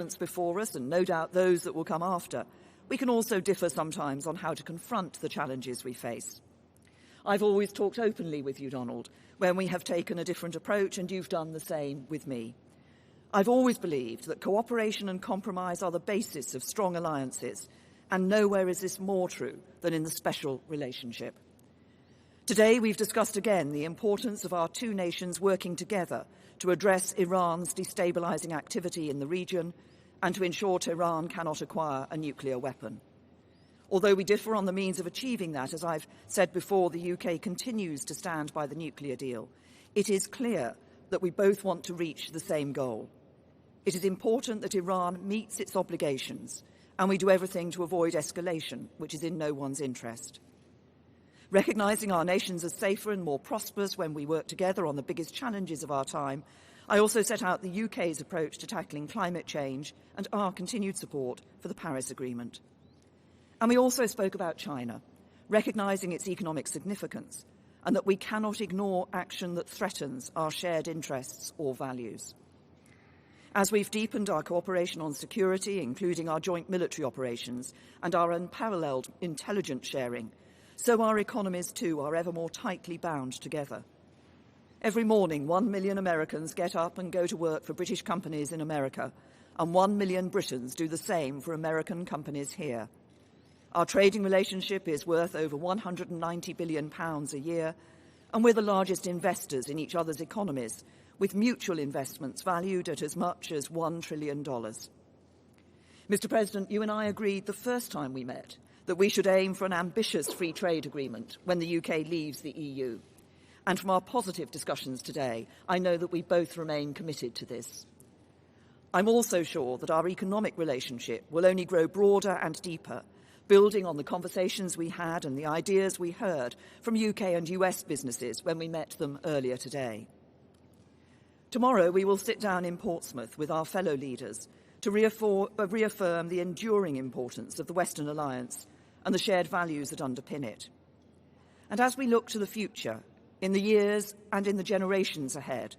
before us, and no doubt those that will come after, we can also differ sometimes on how to confront the challenges we face. I've always talked openly with you, Donald, when we have taken a different approach, and you've done the same with me. I've always believed that cooperation and compromise are the basis of strong alliances, and nowhere is this more true than in the special relationship. Today, we've discussed again the importance of our two nations working together to address Iran's destabilising activity in the region and to ensure Tehran cannot acquire a nuclear weapon. Although we differ on the means of achieving that, as I've said before, the UK continues to stand by the nuclear deal. It is clear that we both want to reach the same goal. It is important that Iran meets its obligations, and we do everything to avoid escalation, which is in no one's interest. Recognising our nations as safer and more prosperous when we work together on the biggest challenges of our time, I also set out the UK's approach to tackling climate change and our continued support for the Paris Agreement. And we also spoke about China, recognising its economic significance and that we cannot ignore action that threatens our shared interests or values. As we've deepened our cooperation on security, including our joint military operations and our unparalleled intelligence sharing, so our economies too are ever more tightly bound together. Every morning, 1 million Americans get up and go to work for British companies in America, and 1 million Britons do the same for American companies here. Our trading relationship is worth over £190 billion a year, and we're the largest investors in each other's economies, with mutual investments valued at as much as $1 trillion. Mr. President, you and I agreed the first time we met that we should aim for an ambitious free trade agreement when the UK leaves the EU. And from our positive discussions today, I know that we both remain committed to this. I'm also sure that our economic relationship will only grow broader and deeper, building on the conversations we had and the ideas we heard from UK and US businesses when we met them earlier today. Tomorrow, we will sit down in Portsmouth with our fellow leaders to reaffirm the enduring importance of the Western Alliance and the shared values that underpin it. And as we look to the future, in the years and in the generations ahead,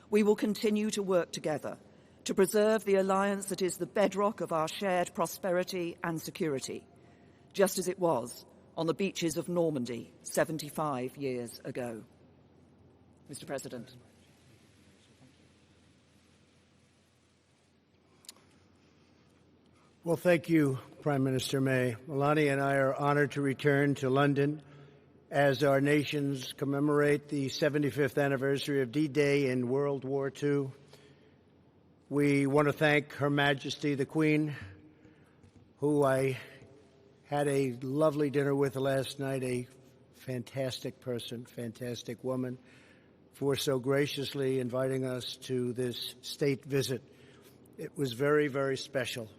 we will continue to work together to preserve the alliance that is the bedrock of our shared prosperity and security, just as it was on the beaches of Normandy 75 years ago. Mr. President. Well, thank you, Prime Minister May. Melania and I are honored to return to London as our nations commemorate the 75th anniversary of D-Day in World War II. We want to thank Her Majesty the Queen, who I had a lovely dinner with last night, a fantastic person, fantastic woman, for so graciously inviting us to this state visit. It was very, very special.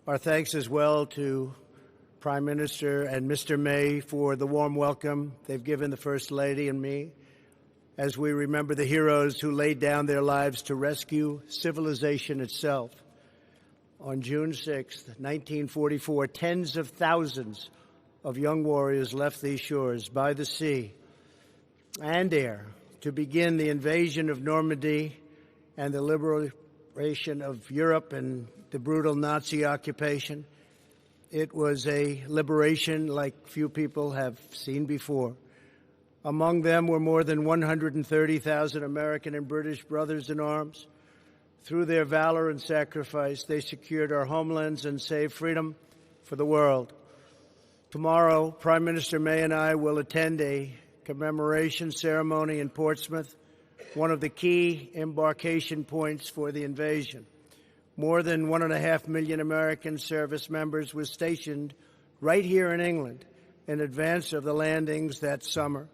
Our thanks as well to Prime Minister and Mr. May for the warm welcome they've given the First Lady and me as we remember the heroes who laid down their lives to rescue civilization itself. On June 6, 1944, tens of thousands of young warriors left these shores by the sea and air to begin the invasion of Normandy and the liberation of Europe and the brutal Nazi occupation. It was a liberation like few people have seen before. Among them were more than 130,000 American and British brothers in arms. Through their valor and sacrifice, they secured our homelands and saved freedom for the world. Tomorrow, Prime Minister May and I will attend a commemoration ceremony in Portsmouth, one of the key embarkation points for the invasion. More than 1.5 million American service members were stationed right here in England in advance of the landings that summer.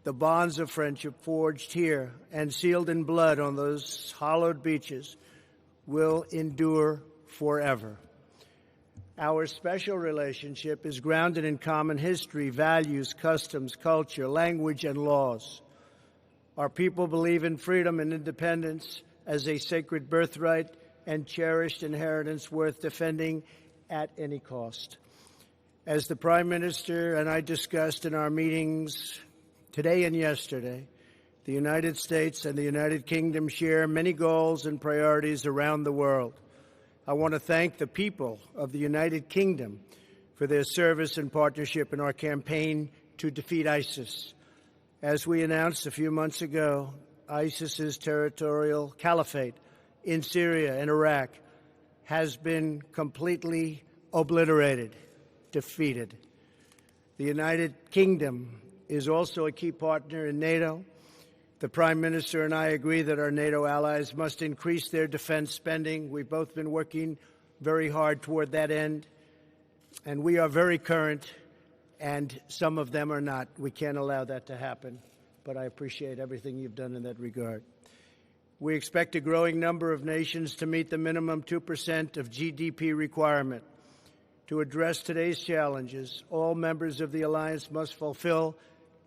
The bonds of friendship forged here and sealed in blood on those hallowed beaches will endure forever. Our special relationship is grounded in common history, values, customs, culture, language, and laws. Our people believe in freedom and independence as a sacred birthright and cherished inheritance worth defending at any cost. As the Prime Minister and I discussed in our meetings today and yesterday, the United States and the United Kingdom share many goals and priorities around the world. I want to thank the people of the United Kingdom for their service and partnership in our campaign to defeat ISIS. As we announced a few months ago, ISIS's territorial caliphate in Syria and Iraq has been completely obliterated, defeated. The United Kingdom is also a key partner in NATO. The Prime Minister and I agree that our NATO allies must increase their defense spending. We've both been working very hard toward that end, and we are very current, and some of them are not. We can't allow that to happen, but I appreciate everything you've done in that regard. We expect a growing number of nations to meet the minimum 2% of GDP requirement. To address today's challenges, all members of the alliance must fulfill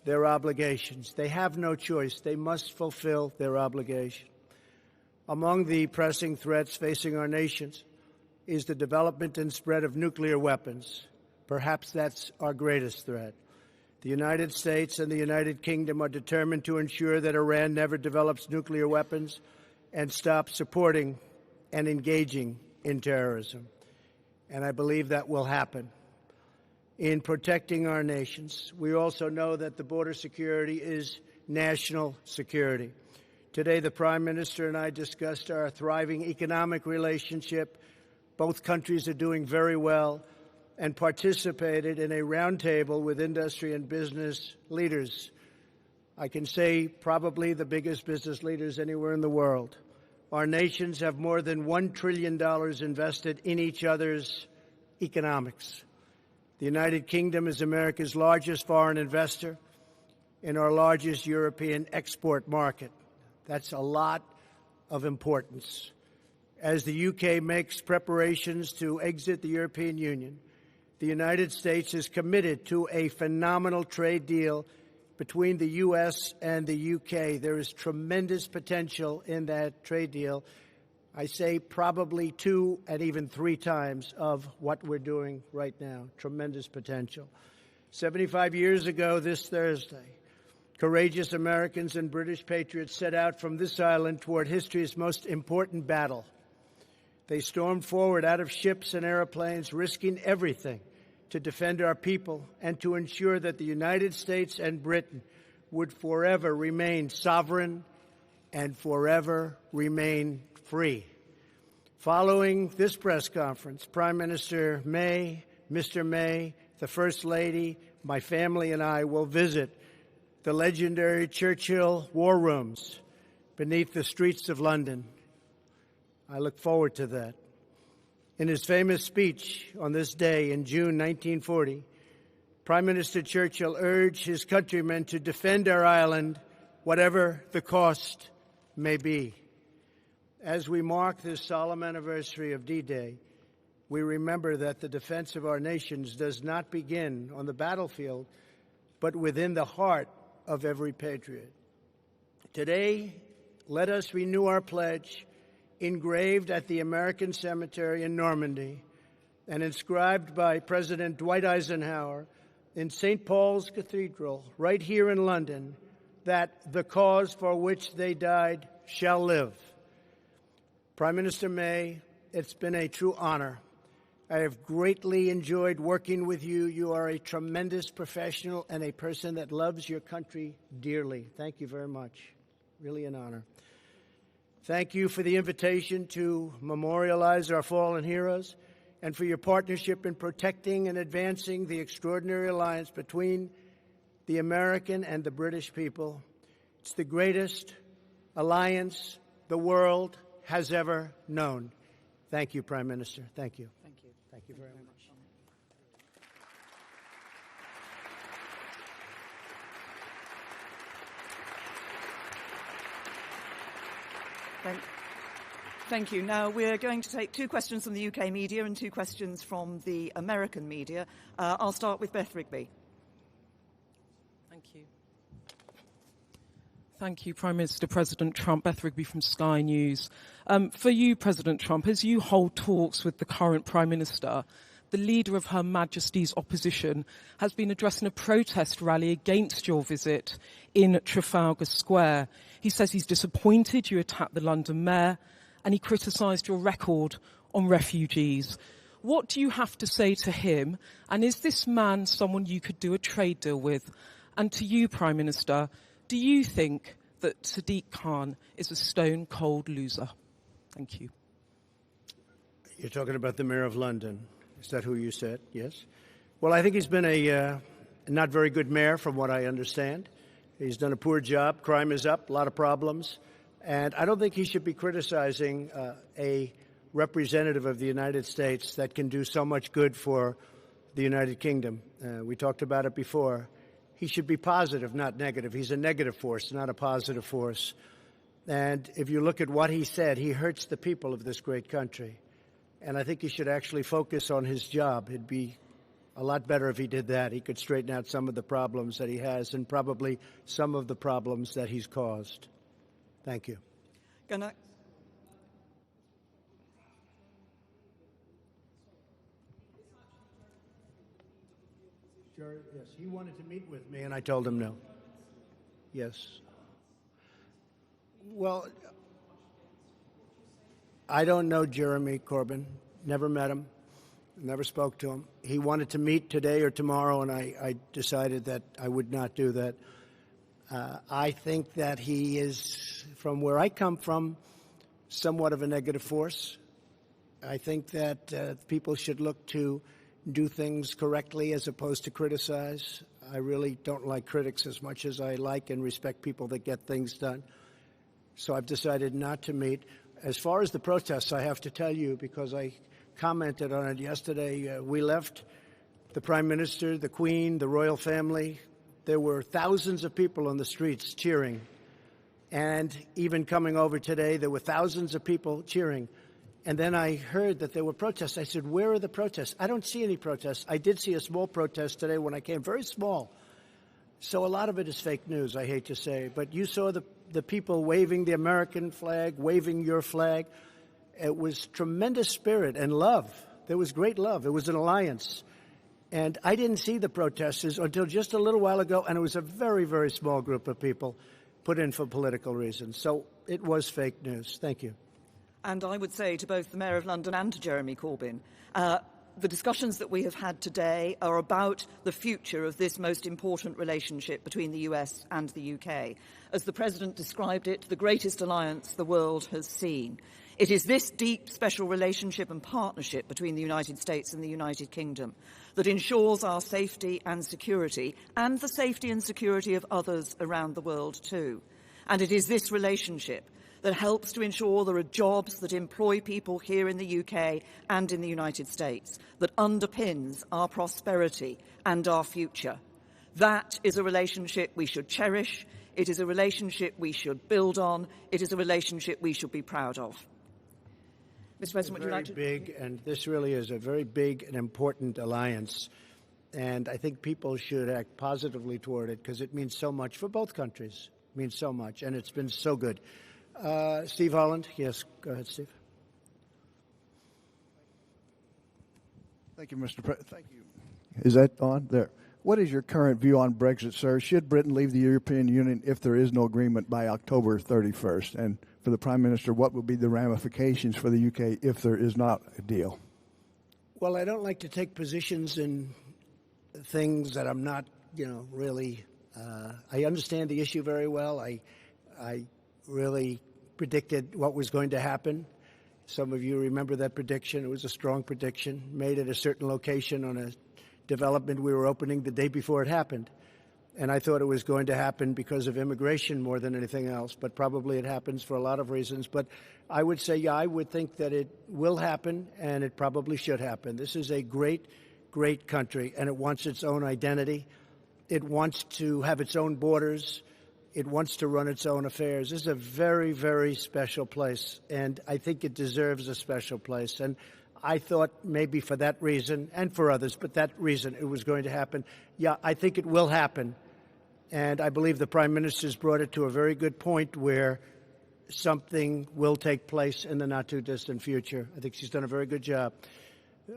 their obligations. They have no choice. They must fulfill their obligation. Among the pressing threats facing our nations is the development and spread of nuclear weapons. Perhaps that's our greatest threat. The United States and the United Kingdom are determined to ensure that Iran never develops nuclear weapons and stops supporting and engaging in terrorism. And I believe that will happen. In protecting our nations, we also know that the border security is national security. Today, the Prime Minister and I discussed our thriving economic relationship. Both countries are doing very well, and participated in a roundtable with industry and business leaders. I can say probably the biggest business leaders anywhere in the world. Our nations have more than $1 trillion invested in each other's economics. The United Kingdom is America's largest foreign investor in our largest European export market. That's a lot of importance. As the UK makes preparations to exit the European Union, the United States is committed to a phenomenal trade deal between the U.S. and the UK. There is tremendous potential in that trade deal. I say probably 2 and even 3 times of what we're doing right now. Tremendous potential. 75 years ago this Thursday, courageous Americans and British patriots set out from this island toward history's most important battle. They stormed forward out of ships and airplanes, risking everything to defend our people and to ensure that the United States and Britain would forever remain sovereign and forever remain free. Following this press conference, Prime Minister May, Mr. May, the First Lady, my family and I will visit the legendary Churchill War Rooms beneath the streets of London. I look forward to that. In his famous speech on this day in June 1940, Prime Minister Churchill urged his countrymen to defend our island, whatever the cost may be. As we mark this solemn anniversary of D-Day, we remember that the defense of our nations does not begin on the battlefield, but within the heart of every patriot. Today, let us renew our pledge, engraved at the American Cemetery in Normandy and inscribed by President Dwight Eisenhower in St. Paul's Cathedral, right here in London, that the cause for which they died shall live. Prime Minister May, it's been a true honor. I have greatly enjoyed working with you. You are a tremendous professional and a person that loves your country dearly. Thank you very much. Really an honor. Thank you for the invitation to memorialize our fallen heroes and for your partnership in protecting and advancing the extraordinary alliance between the American and the British people. It's the greatest alliance the world has ever known. Thank you, Prime Minister. Thank you. Thank you. Thank you very much. Thank you. Now we're going to take 2 questions from the UK media and 2 questions from the American media. I'll start with Beth Rigby. Thank you. Thank you, Prime Minister President Trump. Beth Rigby from Sky News. For you, President Trump, as you hold talks with the current Prime Minister, the leader of Her Majesty's opposition has been addressing a protest rally against your visit in Trafalgar Square. He says he's disappointed you attacked the London mayor, and he criticised your record on refugees. What do you have to say to him? And is this man someone you could do a trade deal with? And to you, Prime Minister, do you think that Sadiq Khan is a stone-cold loser? Thank you. You're talking about the Mayor of London. Is that who you said? Yes? Well, I think he's been a not very good mayor, from what I understand. He's done a poor job. Crime is up, a lot of problems. And I don't think he should be criticizing a representative of the United States that can do so much good for the United Kingdom. We talked about it before. He should be positive, not negative. He's a negative force, not a positive force. And if you look at what he said, he hurts the people of this great country. And I think he should actually focus on his job. It'd be a lot better if he did that. He could straighten out some of the problems that he has and probably some of the problems that he's caused. Thank you. Gonna... Sure, yes. He wanted to meet with me, and I told him no. Yes. Well, I don't know Jeremy Corbyn. Never met him. Never spoke to him. He wanted to meet today or tomorrow, and I decided that I would not do that. I think that he is, from where I come from, somewhat of a negative force. I think that people should look to do things correctly as opposed to criticize. I really don't like critics as much as I like and respect people that get things done. So I've decided not to meet. As far as the protests, I have to tell you, because I commented on it yesterday, we left, the Prime Minister, the Queen, the royal family. There were thousands of people on the streets cheering. And even coming over today, there were thousands of people cheering. And then I heard that there were protests. I said, where are the protests? I don't see any protests. I did see a small protest today when I came, very small. So a lot of it is fake news, I hate to say. But you saw the people waving the American flag, waving your flag. It was tremendous spirit and love. There was great love. It was an alliance. And I didn't see the protesters until just a little while ago, and it was a very, very small group of people put in for political reasons. So it was fake news. Thank you. And I would say to both the Mayor of London and to Jeremy Corbyn, the discussions that we have had today are about the future of this most important relationship between the US and the UK. As the President described it, the greatest alliance the world has seen. It is this deep, special relationship and partnership between the United States and the United Kingdom that ensures our safety and security, and the safety and security of others around the world too. And it is this relationship that helps to ensure there are jobs that employ people here in the UK and in the United States, that underpins our prosperity and our future. That is a relationship we should cherish. It is a relationship we should build on. It is a relationship we should be proud of. Mr. President, would you like to... Big, and this really is a very big and important alliance. And I think people should act positively toward it because it means so much for both countries. It means so much, and it's been so good. Steve Holland. Yes, go ahead, Steve. Thank you, Mr. President. Thank you. Is that on? There. What is your current view on Brexit, sir? Should Britain leave the European Union if there is no agreement by October 31st? And for the Prime Minister, what will be the ramifications for the UK if there is not a deal? Well, I don't like to take positions in things that I'm not, really. I understand the issue very well. I really predicted what was going to happen. Some of you remember that prediction. It was a strong prediction made at a certain location on a development we were opening the day before it happened. And I thought it was going to happen because of immigration more than anything else, but probably it happens for a lot of reasons. But I would say, I would think that it will happen, and it probably should happen. This is a great, great country, and it wants its own identity. It wants to have its own borders. It wants to run its own affairs. This is a very, very special place, and I think it deserves a special place. And I thought maybe for that reason, and for others, but that reason it was going to happen. Yeah, I think it will happen. And I believe the Prime Minister's brought it to a very good point where something will take place in the not-too-distant future. I think she's done a very good job.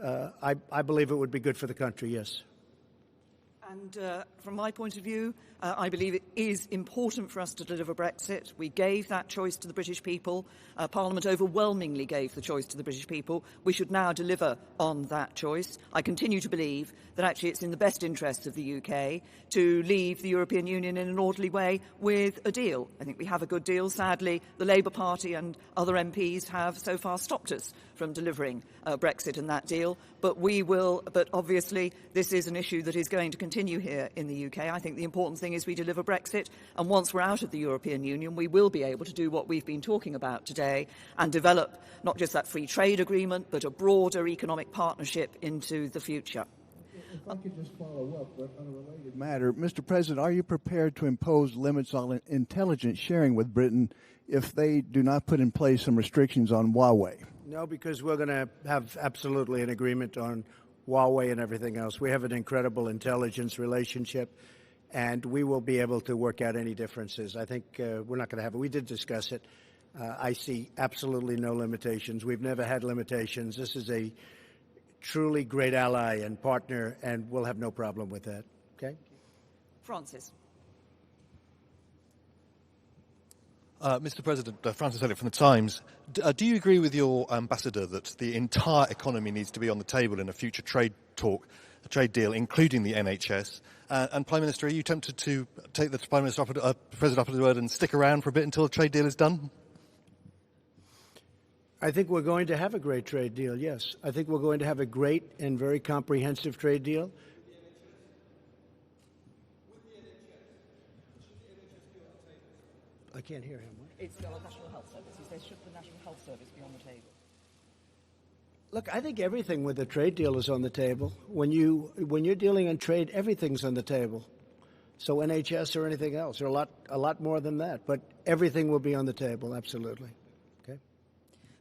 I believe it would be good for the country, yes. And from my point of view, I believe it is important for us to deliver Brexit. We gave that choice to the British people. Parliament overwhelmingly gave the choice to the British people. We should now deliver on that choice. I continue to believe that actually it's in the best interests of the UK to leave the European Union in an orderly way with a deal. I think we have a good deal. Sadly, the Labour Party and other MPs have so far stopped us from delivering Brexit and that deal. But we will, but obviously this is an issue that is going to continue here in the UK. I think the important thing is we deliver Brexit, and once we're out of the European Union, we will be able to do what we've been talking about today and develop not just that free trade agreement, but a broader economic partnership into the future. If I could just follow up, but on a related matter, Mr. President, are you prepared to impose limits on intelligence sharing with Britain if they do not put in place some restrictions on Huawei? No, because we're going to have absolutely an agreement on Huawei and everything else. We have an incredible intelligence relationship, and we will be able to work out any differences. I think we're not going to have it. We did discuss it. I see absolutely no limitations. We've never had limitations. This is a truly great ally and partner, and we'll have no problem with that. Okay? Francis. Mr. President, Francis Elliott from The Times. Do you agree with your ambassador that the entire economy needs to be on the table in a future trade talk, a trade deal, including the NHS? And Prime Minister, are you tempted to take the Prime Minister President up at his word and stick around for a bit until the trade deal is done? I think we're going to have a great trade deal, yes. I think we're going to have a great and very comprehensive trade deal. I can't hear him. It's the National Health Service. He says, should the National Health Service be on the table? Look, I think everything with the trade deal is on the table. When you're dealing in trade, everything's on the table. So NHS or anything else, or a lot more than that. But everything will be on the table, absolutely. Okay.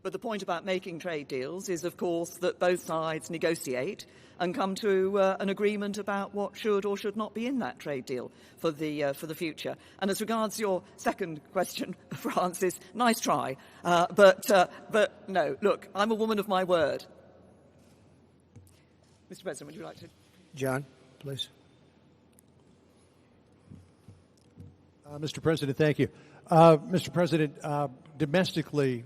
But the point about making trade deals is, of course, that both sides negotiate and come to an agreement about what should or should not be in that trade deal for the future. And as regards your second question, Francis, nice try, but no. Look, I'm a woman of my word. Mr. President, would you like to? John, please. Mr. President, thank you. Mr. President, domestically,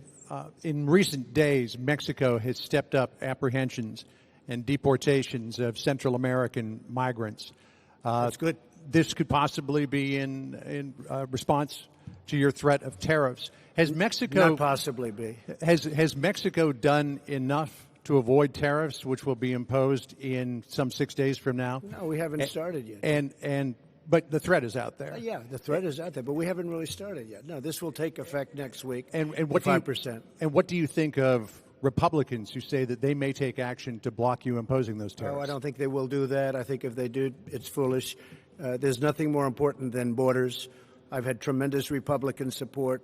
in recent days, Mexico has stepped up apprehensions and deportations of Central American migrants. That's good. This could possibly be in response to your threat of tariffs. Has Mexico Not possibly be. Has Mexico done enough to avoid tariffs, which will be imposed in some 6 days from now? No, we haven't started yet. But the threat is out there. Yeah, the threat is out there, but we haven't really started yet. No, this will take effect next week. And what 5%. And what do you think of Republicans who say that they may take action to block you imposing those tariffs? Oh, I don't think they will do that. I think if they do, it's foolish. There's nothing more important than borders. I've had tremendous Republican support.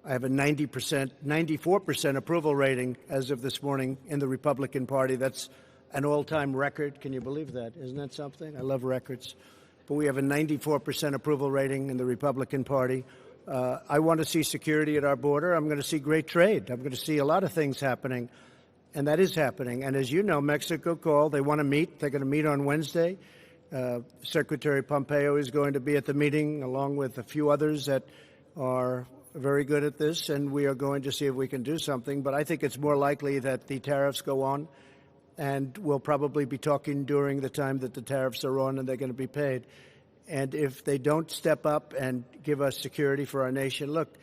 I have a 94% approval rating as of this morning in the Republican Party. That's an all-time record. Can you believe that? Isn't that something? I love records. But we have a 94% approval rating in the Republican Party. I want to see security at our border. I'm going to see great trade. I'm going to see a lot of things happening, and that is happening. And as you know, Mexico called. They want to meet. They're going to meet on Wednesday. Secretary Pompeo is going to be at the meeting, along with a few others that are very good at this, and we are going to see if we can do something. But I think it's more likely that the tariffs go on, and we'll probably be talking during the time that the tariffs are on and they're going to be paid. And if they don't step up and give us security for our nation, look,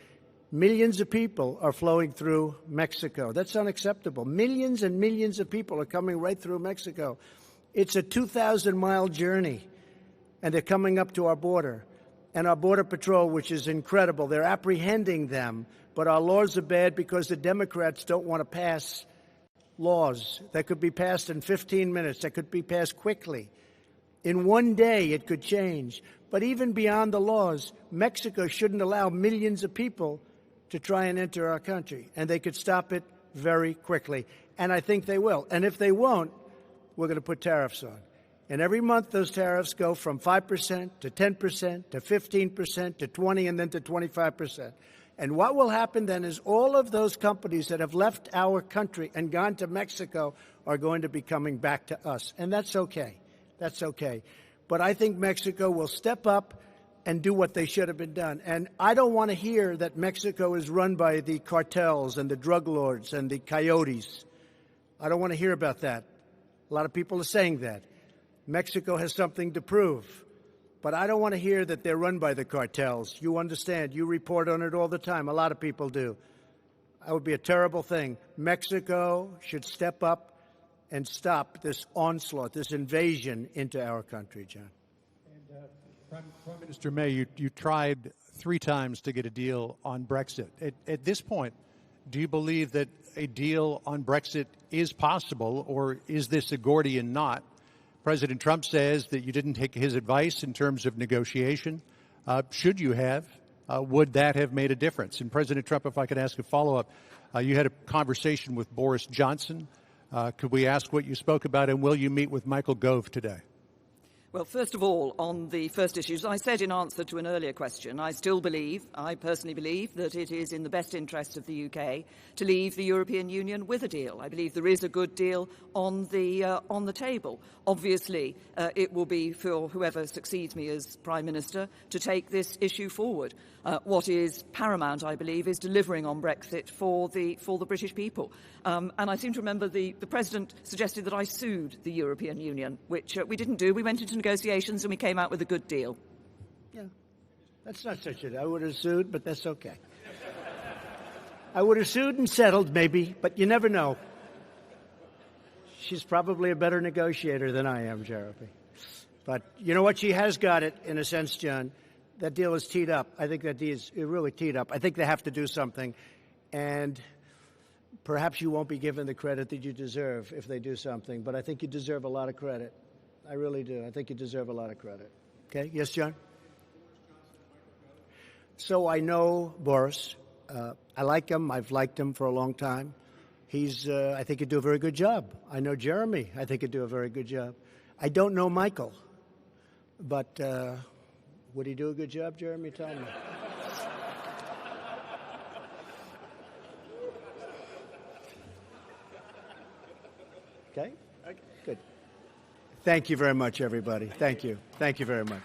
millions of people are flowing through Mexico. That's unacceptable. Millions and millions of people are coming right through Mexico. It's a 2,000-mile journey, and they're coming up to our border. And our Border Patrol, which is incredible, they're apprehending them. But our laws are bad because the Democrats don't want to pass laws that could be passed in 15 minutes, that could be passed quickly. In one day, it could change. But even beyond the laws, Mexico shouldn't allow millions of people to try and enter our country. And they could stop it very quickly. And I think they will. And if they won't, we're going to put tariffs on. And every month, those tariffs go from 5% to 10% to 15% to 20% and then to 25%. And what will happen then is all of those companies that have left our country and gone to Mexico are going to be coming back to us. And that's okay. That's okay. but I think Mexico will step up and do what they should have been done. And I don't want to hear that Mexico is run by the cartels and the drug lords and the coyotes. I don't want to hear about that. A lot of people are saying that. Mexico has something to prove. But I don't want to hear that they're run by the cartels. You understand. You report on it all the time. A lot of people do. That would be a terrible thing. Mexico should step up and stop this onslaught, this invasion into our country, John. Prime Minister May, you tried 3 times to get a deal on Brexit. At this point, do you believe that a deal on Brexit is possible, or is this a Gordian knot? President Trump says that you didn't take his advice in terms of negotiation. Should you have? Would that have made a difference? And President Trump, if I could ask a follow-up, you had a conversation with Boris Johnson. Could we ask what you spoke about, and will you meet with Michael Gove today? Well, first of all, on the first issues, I said in answer to an earlier question, I personally believe, that it is in the best interest of the UK to leave the European Union with a deal. I believe there is a good deal on the table. Obviously, it will be for whoever succeeds me as Prime Minister to take this issue forward. What is paramount, I believe, is delivering on Brexit for the British people. And I seem to remember the President suggested that I sued the European Union, which we didn't do. We went into negotiations and we came out with a good deal. Yeah, that's not such a... I would have sued, but that's okay. I would have sued and settled, maybe, but you never know. She's probably a better negotiator than I am, Jeremy. But you know what? She has got it, in a sense, John. That deal is teed up. I think that deal is really teed up. I think they have to do something. And perhaps you won't be given the credit that you deserve if they do something, but I think you deserve a lot of credit. I really do. I think you deserve a lot of credit. Okay? Yes, John? So I know Boris. I like him. I've liked him for a long time. I think he'd do a very good job. I know Jeremy. I think he'd do a very good job. I don't know Michael, but would he do a good job, Jeremy? Tell me. Okay? Good. Thank you very much, everybody. Thank you. Thank you very much.